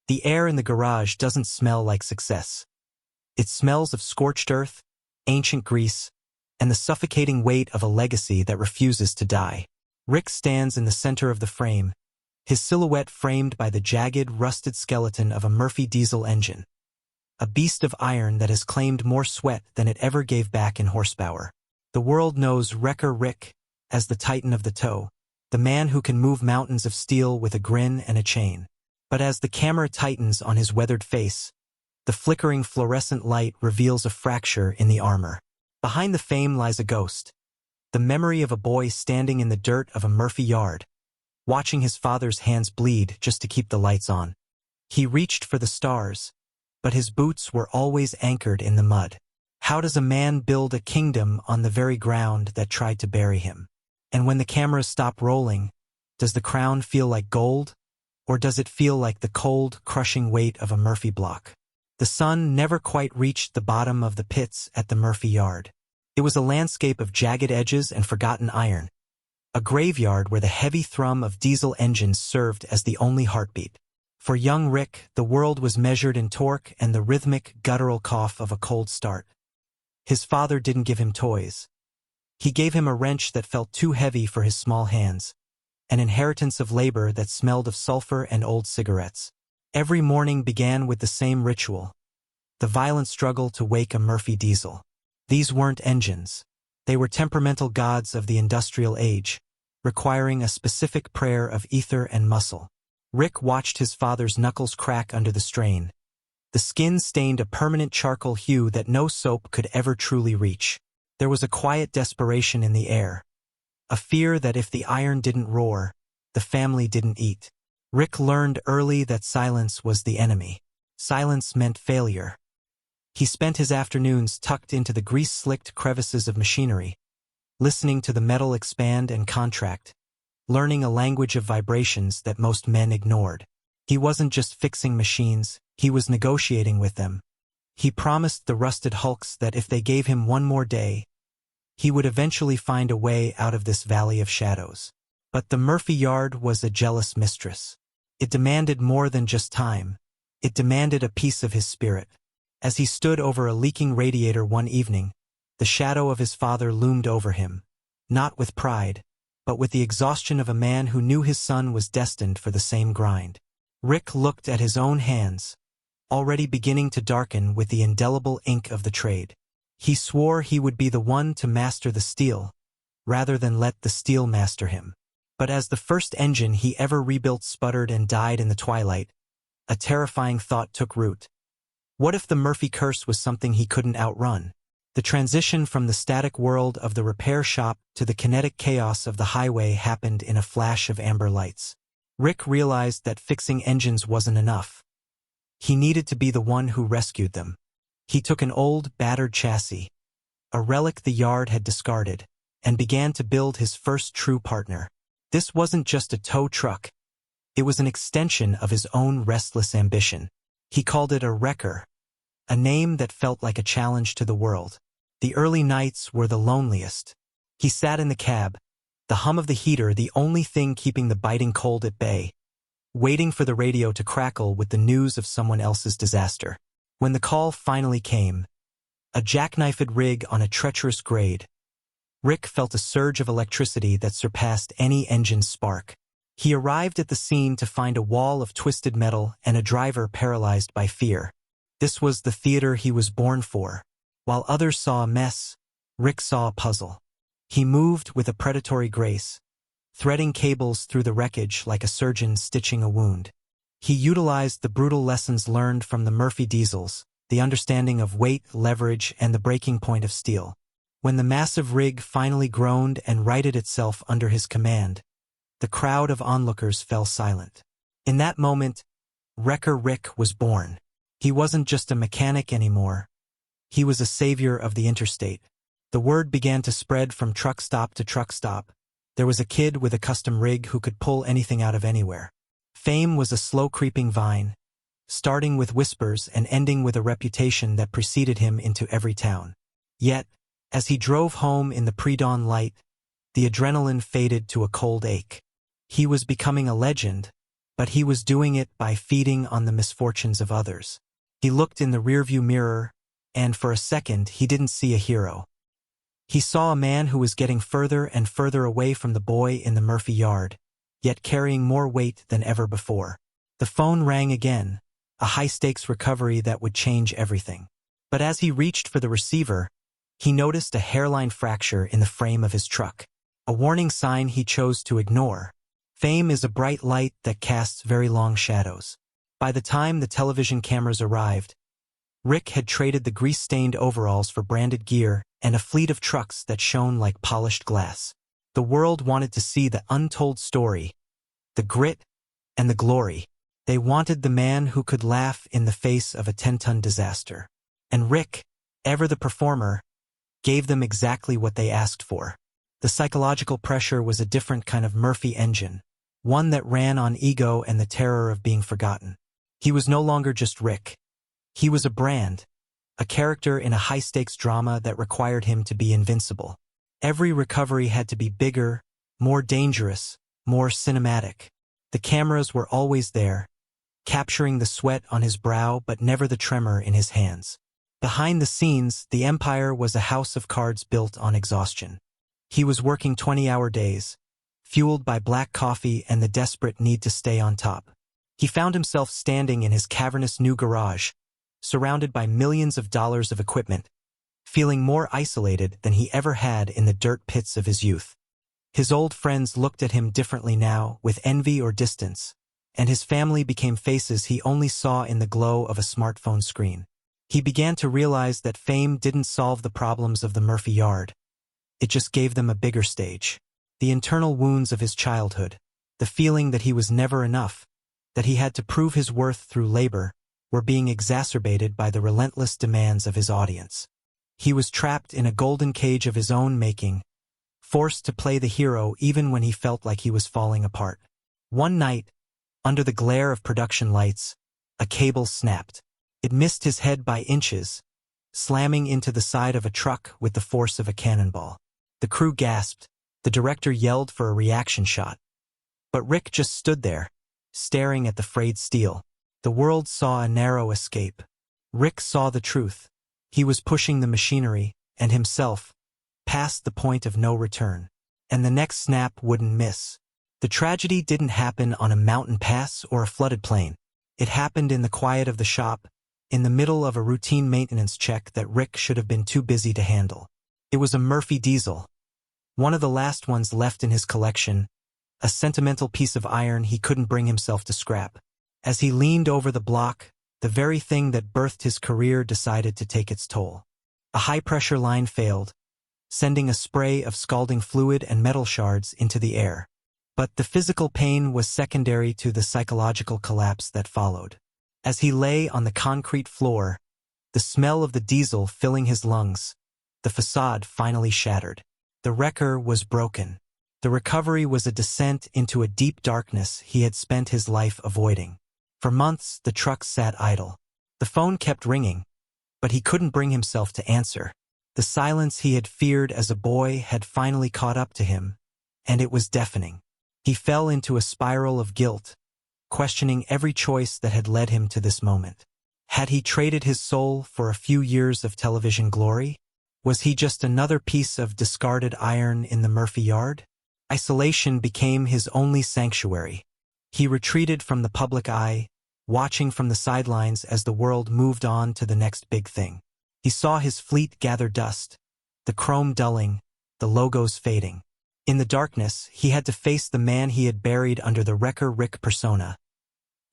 The air in the garage doesn't smell like success. It smells of scorched earth, ancient grease, and the suffocating weight of a legacy that refuses to die. Rick stands in the center of the frame, his silhouette framed by the jagged, rusted skeleton of a Murphy diesel engine. A beast of iron that has claimed more sweat than it ever gave back in horsepower. The world knows Wrecker Rick as the Titan of the Toe, the man who can move mountains of steel with a grin and a chain. But as the camera tightens on his weathered face, the flickering fluorescent light reveals a fracture in the armor. Behind the fame lies a ghost, the memory of a boy standing in the dirt of a Murphy yard, watching his father's hands bleed just to keep the lights on. He reached for the stars, but his boots were always anchored in the mud. How does a man build a kingdom on the very ground that tried to bury him? And when the cameras stop rolling, does the crown feel like gold, or does it feel like the cold, crushing weight of a Murphy block? The sun never quite reached the bottom of the pits at the Murphy yard. It was a landscape of jagged edges and forgotten iron, a graveyard where the heavy thrum of diesel engines served as the only heartbeat. For young Rick, the world was measured in torque and the rhythmic, guttural cough of a cold start. His father didn't give him toys. He gave him a wrench that felt too heavy for his small hands, an inheritance of labor that smelled of sulfur and old cigarettes. Every morning began with the same ritual, the violent struggle to wake a Murphy diesel. These weren't engines. They were temperamental gods of the industrial age, requiring a specific prayer of ether and muscle. Rick watched his father's knuckles crack under the strain. The skin stained a permanent charcoal hue that no soap could ever truly reach. There was a quiet desperation in the air, a fear that if the iron didn't roar, the family didn't eat. Rick learned early that silence was the enemy. Silence meant failure. He spent his afternoons tucked into the grease-slicked crevices of machinery, listening to the metal expand and contract, learning a language of vibrations that most men ignored. He wasn't just fixing machines, he was negotiating with them. He promised the rusted hulks that if they gave him one more day, he would eventually find a way out of this valley of shadows. But the Murphy yard was a jealous mistress. It demanded more than just time. It demanded a piece of his spirit. As he stood over a leaking radiator one evening, the shadow of his father loomed over him, not with pride, but with the exhaustion of a man who knew his son was destined for the same grind. Rick looked at his own hands, already beginning to darken with the indelible ink of the trade. He swore he would be the one to master the steel, rather than let the steel master him. But as the first engine he ever rebuilt sputtered and died in the twilight, a terrifying thought took root. What if the Murphy curse was something he couldn't outrun? The transition from the static world of the repair shop to the kinetic chaos of the highway happened in a flash of amber lights. Rick realized that fixing engines wasn't enough. He needed to be the one who rescued them. He took an old, battered chassis, a relic the yard had discarded, and began to build his first true partner. This wasn't just a tow truck. It was an extension of his own restless ambition. He called it a wrecker, a name that felt like a challenge to the world. The early nights were the loneliest. He sat in the cab, the hum of the heater the only thing keeping the biting cold at bay, waiting for the radio to crackle with the news of someone else's disaster. When the call finally came, a jackknifed rig on a treacherous grade, Rick felt a surge of electricity that surpassed any engine's spark. He arrived at the scene to find a wall of twisted metal and a driver paralyzed by fear. This was the theater he was born for. While others saw a mess, Rick saw a puzzle. He moved with a predatory grace, threading cables through the wreckage like a surgeon stitching a wound. He utilized the brutal lessons learned from the Murphy diesels, the understanding of weight, leverage, and the breaking point of steel. When the massive rig finally groaned and righted itself under his command, the crowd of onlookers fell silent. In that moment, Wrecker Rick was born. He wasn't just a mechanic anymore. He was a savior of the interstate. The word began to spread from truck stop to truck stop. There was a kid with a custom rig who could pull anything out of anywhere. Fame was a slow-creeping vine, starting with whispers and ending with a reputation that preceded him into every town. Yet, as he drove home in the pre-dawn light, the adrenaline faded to a cold ache. He was becoming a legend, but he was doing it by feeding on the misfortunes of others. He looked in the rearview mirror, and for a second he didn't see a hero. He saw a man who was getting further and further away from the boy in the Murphy yard, yet carrying more weight than ever before. The phone rang again, a high-stakes recovery that would change everything. But as he reached for the receiver, he noticed a hairline fracture in the frame of his truck, a warning sign he chose to ignore. Fame is a bright light that casts very long shadows. By the time the television cameras arrived, Rick had traded the grease-stained overalls for branded gear and a fleet of trucks that shone like polished glass. The world wanted to see the untold story, the grit, and the glory. They wanted the man who could laugh in the face of a 10-ton disaster. And Rick, ever the performer, gave them exactly what they asked for. The psychological pressure was a different kind of Murphy engine, one that ran on ego and the terror of being forgotten. He was no longer just Rick. He was a brand, a character in a high-stakes drama that required him to be invincible. Every recovery had to be bigger, more dangerous, more cinematic. The cameras were always there, capturing the sweat on his brow but never the tremor in his hands. Behind the scenes, the empire was a house of cards built on exhaustion. He was working 20-hour days, fueled by black coffee and the desperate need to stay on top. He found himself standing in his cavernous new garage, surrounded by millions of dollars of equipment, feeling more isolated than he ever had in the dirt pits of his youth. His old friends looked at him differently now, with envy or distance, and his family became faces he only saw in the glow of a smartphone screen. He began to realize that fame didn't solve the problems of the Murphy yard. It just gave them a bigger stage. The internal wounds of his childhood, the feeling that he was never enough, that he had to prove his worth through labor, were being exacerbated by the relentless demands of his audience. He was trapped in a golden cage of his own making, forced to play the hero even when he felt like he was falling apart. One night, under the glare of production lights, a cable snapped. It missed his head by inches, slamming into the side of a truck with the force of a cannonball. The crew gasped. The director yelled for a reaction shot. But Rick just stood there, staring at the frayed steel. The world saw a narrow escape. Rick saw the truth. He was pushing the machinery, and himself, past the point of no return. And the next snap wouldn't miss. The tragedy didn't happen on a mountain pass or a flooded plain. It happened in the quiet of the shop, in the middle of a routine maintenance check that Rick should have been too busy to handle. It was a Murphy diesel, one of the last ones left in his collection, a sentimental piece of iron he couldn't bring himself to scrap. As he leaned over the block, the very thing that birthed his career decided to take its toll. A high-pressure line failed, sending a spray of scalding fluid and metal shards into the air. But the physical pain was secondary to the psychological collapse that followed. As he lay on the concrete floor, the smell of the diesel filling his lungs, the facade finally shattered. The wrecker was broken. The recovery was a descent into a deep darkness he had spent his life avoiding. For months, the truck sat idle. The phone kept ringing, but he couldn't bring himself to answer. The silence he had feared as a boy had finally caught up to him, and it was deafening. He fell into a spiral of guilt, questioning every choice that had led him to this moment. Had he traded his soul for a few years of television glory? Was he just another piece of discarded iron in the Murphy yard? Isolation became his only sanctuary. He retreated from the public eye, watching from the sidelines as the world moved on to the next big thing. He saw his fleet gather dust, the chrome dulling, the logos fading. In the darkness, he had to face the man he had buried under the Wrecker Rick persona,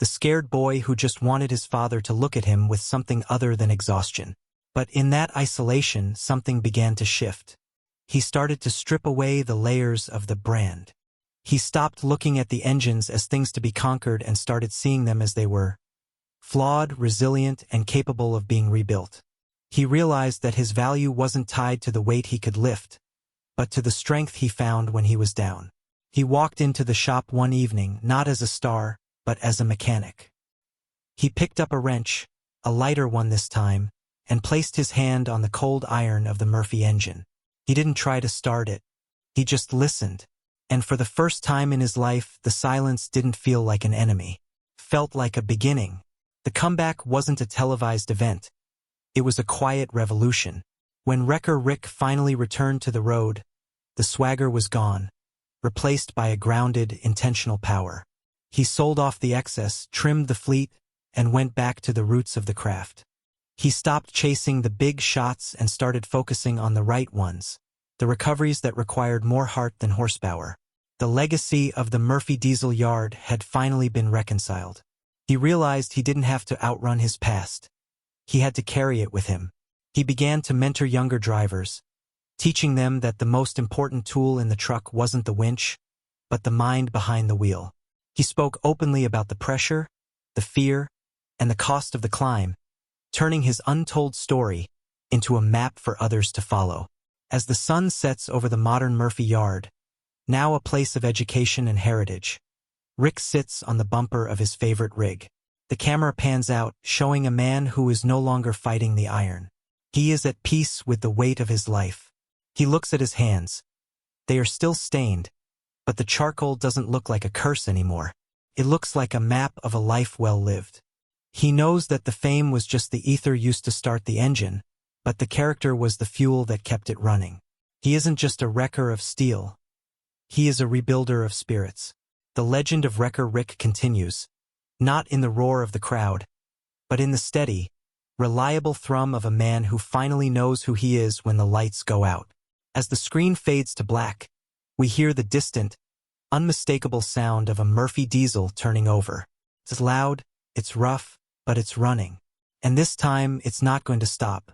the scared boy who just wanted his father to look at him with something other than exhaustion. But in that isolation, something began to shift. He started to strip away the layers of the brand. He stopped looking at the engines as things to be conquered and started seeing them as they were, flawed, resilient, and capable of being rebuilt. He realized that his value wasn't tied to the weight he could lift, but to the strength he found when he was down. He walked into the shop one evening, not as a star, but as a mechanic. He picked up a wrench, a lighter one this time, and placed his hand on the cold iron of the Murphy engine. He didn't try to start it. He just listened. And for the first time in his life, the silence didn't feel like an enemy. Felt like a beginning. The comeback wasn't a televised event. It was a quiet revolution. When Wrecker Rick finally returned to the road, the swagger was gone, replaced by a grounded, intentional power. He sold off the excess, trimmed the fleet, and went back to the roots of the craft. He stopped chasing the big shots and started focusing on the right ones, the recoveries that required more heart than horsepower. The legacy of the Murphy Diesel Yard had finally been reconciled. He realized he didn't have to outrun his past. He had to carry it with him. He began to mentor younger drivers, teaching them that the most important tool in the truck wasn't the winch, but the mind behind the wheel. He spoke openly about the pressure, the fear, and the cost of the climb, turning his untold story into a map for others to follow. As the sun sets over the modern Murphy Yard, now a place of education and heritage, Rick sits on the bumper of his favorite rig. The camera pans out, showing a man who is no longer fighting the iron. He is at peace with the weight of his life. He looks at his hands. They are still stained, but the charcoal doesn't look like a curse anymore. It looks like a map of a life well lived. He knows that the fame was just the ether used to start the engine, but the character was the fuel that kept it running. He isn't just a wrecker of steel. He is a rebuilder of spirits. The legend of Wrecker Rick continues, not in the roar of the crowd, but in the steady, reliable thrum of a man who finally knows who he is when the lights go out. As the screen fades to black, we hear the distant, unmistakable sound of a Murphy diesel turning over. It's loud, it's rough, but it's running. And this time, it's not going to stop.